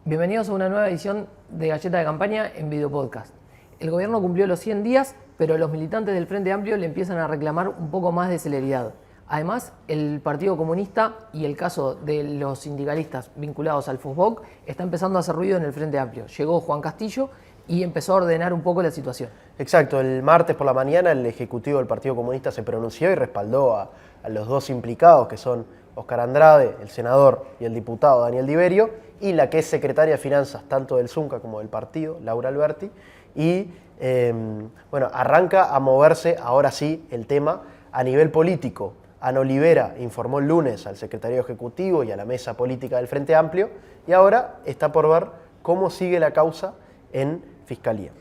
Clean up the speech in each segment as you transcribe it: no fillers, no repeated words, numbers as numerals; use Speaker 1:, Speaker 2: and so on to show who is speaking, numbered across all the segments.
Speaker 1: Bienvenidos a una nueva edición de Galleta de Campaña en Video Podcast. El gobierno cumplió los 100 días, pero los militantes del Frente Amplio le empiezan a reclamar un poco más de celeridad. Además, el Partido Comunista y el caso de los sindicalistas vinculados al FUSBOC está empezando a hacer ruido en el Frente Amplio. Llegó Juan Castillo y empezó a ordenar un poco la situación.
Speaker 2: Exacto, el martes por la mañana el Ejecutivo del Partido Comunista se pronunció y respaldó a los dos implicados, que son Óscar Andrade, el senador, y el diputado Daniel Diverio, y la que es secretaria de Finanzas tanto del Zunca como del partido, Laura Alberti, y arranca a moverse ahora sí el tema a nivel político. Ana Olivera informó el lunes al secretario ejecutivo y a la mesa política del Frente Amplio, y ahora está por ver cómo sigue la causa en Fiscalía.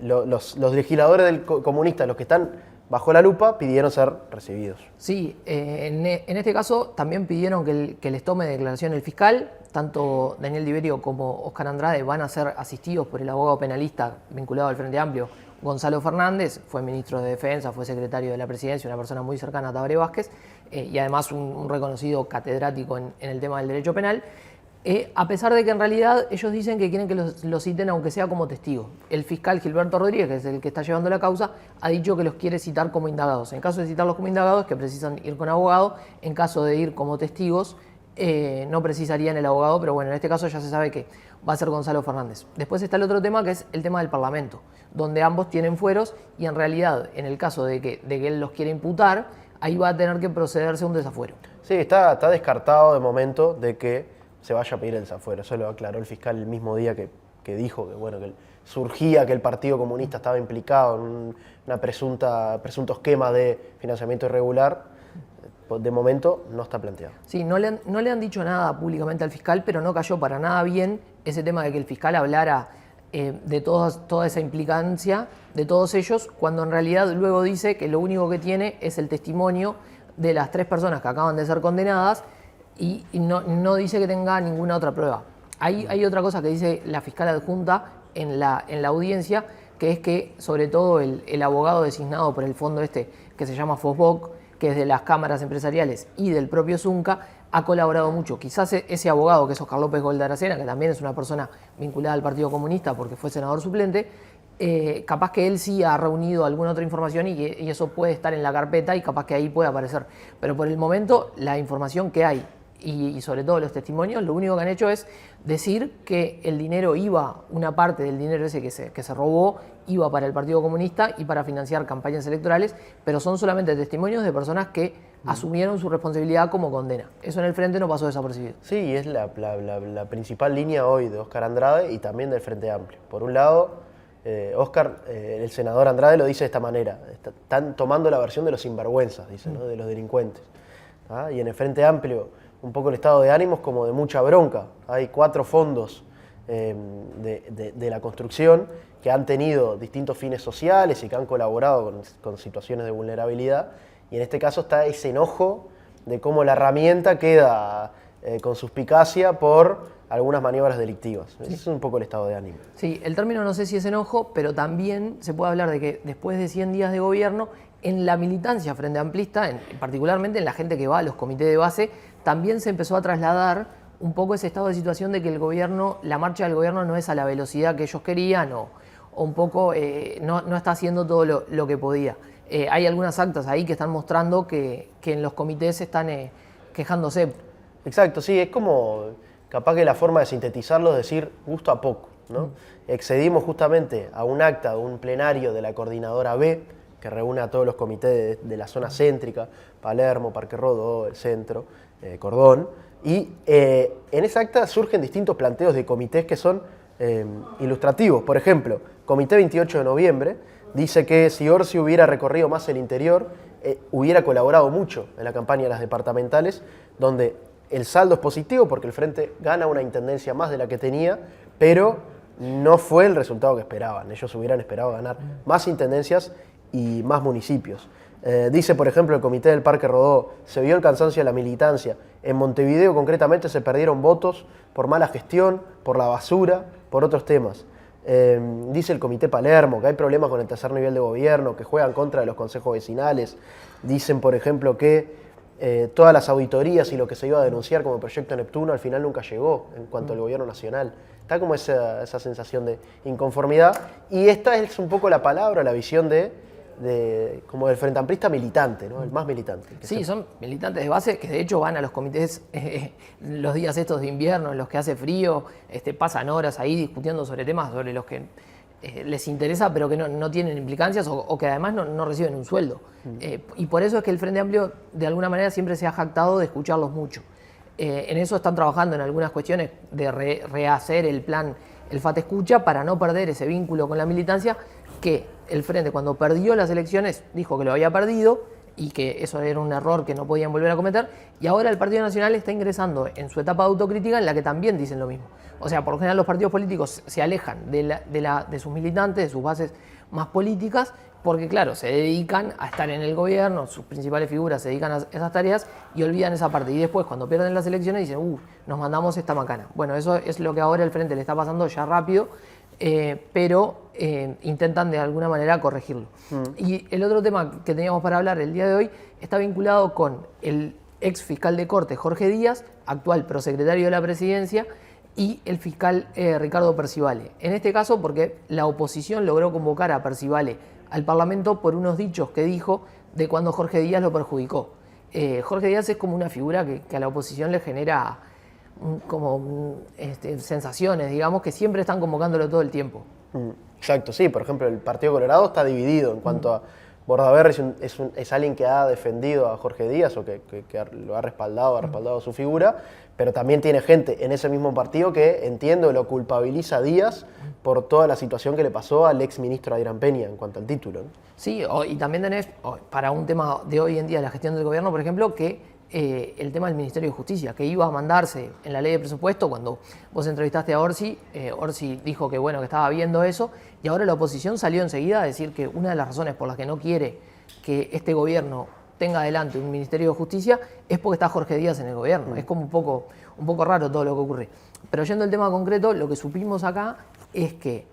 Speaker 2: Los legisladores comunistas, los que están bajo la lupa, pidieron ser recibidos.
Speaker 1: Sí, en este caso también pidieron que les tome declaración el fiscal. Tanto Daniel Diverio como Óscar Andrade van a ser asistidos por el abogado penalista vinculado al Frente Amplio, Gonzalo Fernández. Fue ministro de Defensa, fue secretario de la Presidencia, una persona muy cercana a Tabaré Vázquez, y además un reconocido catedrático en el tema del derecho penal. A pesar de que en realidad ellos dicen que quieren que los citen aunque sea como testigos. El fiscal Gilberto Rodríguez, que es el que está llevando la causa, ha dicho que los quiere citar como indagados. En caso de citarlos como indagados, que precisan ir con abogado. En caso de ir como testigos, no precisarían el abogado, pero bueno, en este caso ya se sabe que va a ser Gonzalo Fernández. Después está el otro tema, que es el tema del Parlamento, donde ambos tienen fueros y en realidad, en el caso de que él los quiera imputar, ahí va a tener que procederse a un desafuero.
Speaker 2: Sí, está descartado de momento de que se vaya a pedir el desafuero. Eso lo aclaró el fiscal el mismo día que dijo que surgía que el Partido Comunista estaba implicado en una presunto esquema de financiamiento irregular. De momento no está planteado.
Speaker 1: Sí, no le han dicho nada públicamente al fiscal, pero no cayó para nada bien ese tema de que el fiscal hablara de toda esa implicancia de todos ellos, cuando en realidad luego dice que lo único que tiene es el testimonio de las 3 personas que acaban de ser condenadas y no dice que tenga ninguna otra prueba. Hay otra cosa que dice la fiscal adjunta en la audiencia, que es que sobre todo el abogado designado por el fondo que se llama FUSBOC, que es de las cámaras empresariales y del propio Zunca, ha colaborado mucho. Quizás ese abogado, que es Óscar López Goldaracena, que también es una persona vinculada al Partido Comunista porque fue senador suplente, capaz que él sí ha reunido alguna otra información y eso puede estar en la carpeta y capaz que ahí puede aparecer. Pero por el momento la información que hay y sobre todo los testimonios, lo único que han hecho es decir que el dinero una parte del dinero ese que se robó, iba para el Partido Comunista y para financiar campañas electorales, pero son solamente testimonios de personas que asumieron su responsabilidad como condena. Eso en el Frente no pasó desapercibido.
Speaker 2: Sí, es la principal línea hoy de Óscar Andrade y también del Frente Amplio. Por un lado, el senador Andrade lo dice de esta manera: están tomando la versión de los sinvergüenzas, dice, ¿no? De los delincuentes. Y en el Frente Amplio un poco el estado de ánimo es como de mucha bronca. Hay 4 fondos de la construcción que han tenido distintos fines sociales y que han colaborado con situaciones de vulnerabilidad, y en este caso está ese enojo de cómo la herramienta queda con suspicacia por algunas maniobras delictivas. Sí. Ese es un poco el estado de ánimo.
Speaker 1: Sí, el término no sé si es enojo, pero también se puede hablar de que después de 100 días de gobierno, en la militancia frente amplista, particularmente en la gente que va a los comités de base, también se empezó a trasladar un poco ese estado de situación de que la marcha del gobierno no es a la velocidad que ellos querían o un poco no está haciendo todo lo que podía. Hay algunas actas ahí que están mostrando que en los comités están quejándose.
Speaker 2: Exacto, sí, es como capaz que la forma de sintetizarlo es decir gusto a poco, ¿no? Excedimos justamente a un acta de un plenario de la Coordinadora B, que reúne a todos los comités de la zona céntrica, Palermo, Parque Rodó, el centro, Cordón, y en esa acta surgen distintos planteos de comités que son ilustrativos. Por ejemplo, Comité 28 de noviembre dice que si Orsi hubiera recorrido más el interior, hubiera colaborado mucho en la campaña de las departamentales, donde el saldo es positivo porque el Frente gana una intendencia más de la que tenía, pero no fue el resultado que esperaban. Ellos hubieran esperado ganar más intendencias y más municipios. Dice, por ejemplo, el Comité del Parque Rodó: se vio el cansancio de la militancia. En Montevideo, concretamente, se perdieron votos por mala gestión, por la basura, por otros temas. Dice el Comité Palermo que hay problemas con el tercer nivel de gobierno, que juegan contra de los consejos vecinales. Dicen, por ejemplo, que todas las auditorías y lo que se iba a denunciar como proyecto Neptuno al final nunca llegó en cuanto al gobierno nacional. Está como esa sensación de inconformidad, y esta es un poco la palabra, la visión como del Frente Amplista militante, ¿no? El más militante.
Speaker 1: Sí, son militantes de base que de hecho van a los comités los días estos de invierno, en los que hace frío, pasan horas ahí discutiendo sobre temas sobre los que les interesa, pero que no tienen implicancias o que además no reciben un sueldo. Y por eso es que el Frente Amplio de alguna manera siempre se ha jactado de escucharlos mucho. En eso están trabajando en algunas cuestiones de rehacer el plan, el FAT Escucha, para no perder ese vínculo con la militancia, que el Frente cuando perdió las elecciones dijo que lo había perdido y que eso era un error que no podían volver a cometer, y ahora el Partido Nacional está ingresando en su etapa de autocrítica en la que también dicen lo mismo. O sea, por lo general los partidos políticos se alejan de sus militantes, de sus bases más políticas, porque claro, se dedican a estar en el gobierno, sus principales figuras se dedican a esas tareas y olvidan esa parte. Y después, cuando pierden las elecciones, dicen, nos mandamos esta macana. Bueno, eso es lo que ahora el Frente le está pasando ya rápido, pero intentan de alguna manera corregirlo. Y el otro tema que teníamos para hablar el día de hoy está vinculado con el ex fiscal de Corte, Jorge Díaz, actual prosecretario de la Presidencia, y el fiscal Ricardo Percivale. En este caso porque la oposición logró convocar a Percivale al Parlamento por unos dichos que dijo de cuando Jorge Díaz lo perjudicó. Jorge Díaz es como una figura que a la oposición le genera sensaciones, digamos, que siempre están convocándolo todo el tiempo.
Speaker 2: Exacto, sí. Por ejemplo, el Partido Colorado está dividido en cuanto a Bordaberry es alguien que ha defendido a Jorge Díaz o que lo ha respaldado su figura, pero también tiene gente en ese mismo partido que, entiendo, lo culpabiliza a Díaz por toda la situación que le pasó al ex ministro Adrián Peña en cuanto al título, ¿no?
Speaker 1: Sí, y también tenés, para un tema de hoy en día, la gestión del gobierno, por ejemplo, que el tema del Ministerio de Justicia, que iba a mandarse en la ley de presupuesto. Cuando vos entrevistaste a Orsi, Orsi dijo que bueno, que estaba viendo eso, y ahora la oposición salió enseguida a decir que una de las razones por las que no quiere que este gobierno tenga adelante un Ministerio de Justicia es porque está Jorge Díaz en el gobierno. Es como un poco raro todo lo que ocurre. Pero yendo al tema concreto, lo que supimos acá es que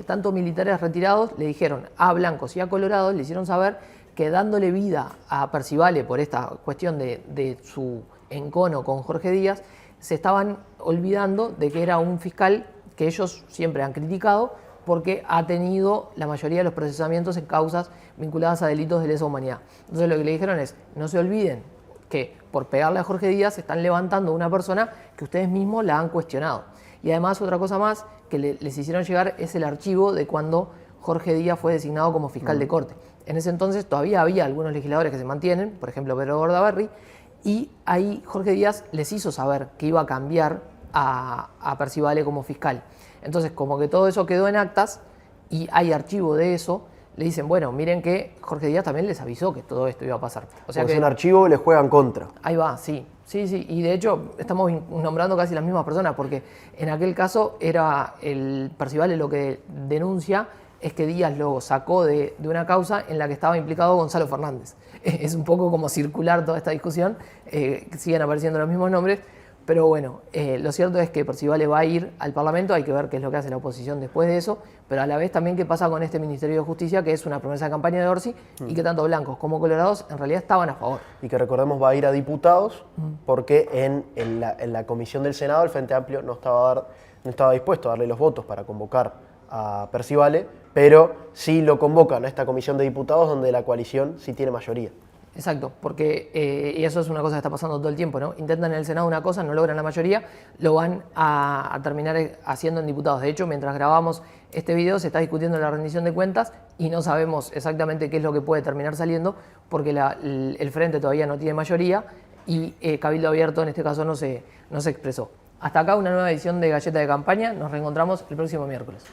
Speaker 1: tanto militares retirados le dijeron a blancos y a colorados, le hicieron saber que dándole vida a Percivale por esta cuestión de su encono con Jorge Díaz, se estaban olvidando de que era un fiscal que ellos siempre han criticado porque ha tenido la mayoría de los procesamientos en causas vinculadas a delitos de lesa humanidad. Entonces lo que le dijeron es, no se olviden que por pegarle a Jorge Díaz están levantando a una persona que ustedes mismos la han cuestionado. Y además otra cosa más que les hicieron llegar es el archivo de cuando Jorge Díaz fue designado como fiscal de corte. En ese entonces todavía había algunos legisladores que se mantienen, por ejemplo Pedro Bordaberry, y ahí Jorge Díaz les hizo saber que iba a cambiar a Percivale como fiscal. Entonces, como que todo eso quedó en actas y hay archivo de eso, le dicen, bueno, miren que Jorge Díaz también les avisó que todo esto iba a pasar. O sea que
Speaker 2: es un archivo y le juegan contra.
Speaker 1: Ahí va, sí. Y de hecho estamos nombrando casi las mismas personas, porque en aquel caso era el Percivale lo que denuncia es que Díaz lo sacó de una causa en la que estaba implicado Gonzalo Fernández. Es un poco como circular toda esta discusión, siguen apareciendo los mismos nombres, pero bueno, lo cierto es que Percivale va a ir al Parlamento, hay que ver qué es lo que hace la oposición después de eso, pero a la vez también qué pasa con este Ministerio de Justicia, que es una promesa de campaña de Orsi, y que tanto blancos como colorados en realidad estaban a favor.
Speaker 2: Y que recordemos va a ir a diputados, porque en la comisión del Senado el Frente Amplio no estaba dispuesto a darle los votos para convocar a Percivale, pero sí lo convocan a esta comisión de diputados donde la coalición sí tiene mayoría.
Speaker 1: Exacto, porque y eso es una cosa que está pasando todo el tiempo, ¿no? Intentan en el Senado una cosa, no logran la mayoría, lo van a terminar haciendo en diputados. De hecho, mientras grabamos este video se está discutiendo la rendición de cuentas y no sabemos exactamente qué es lo que puede terminar saliendo, porque el Frente todavía no tiene mayoría y Cabildo Abierto en este caso no se expresó. Hasta acá una nueva edición de Galleta de Campaña, nos reencontramos el próximo miércoles.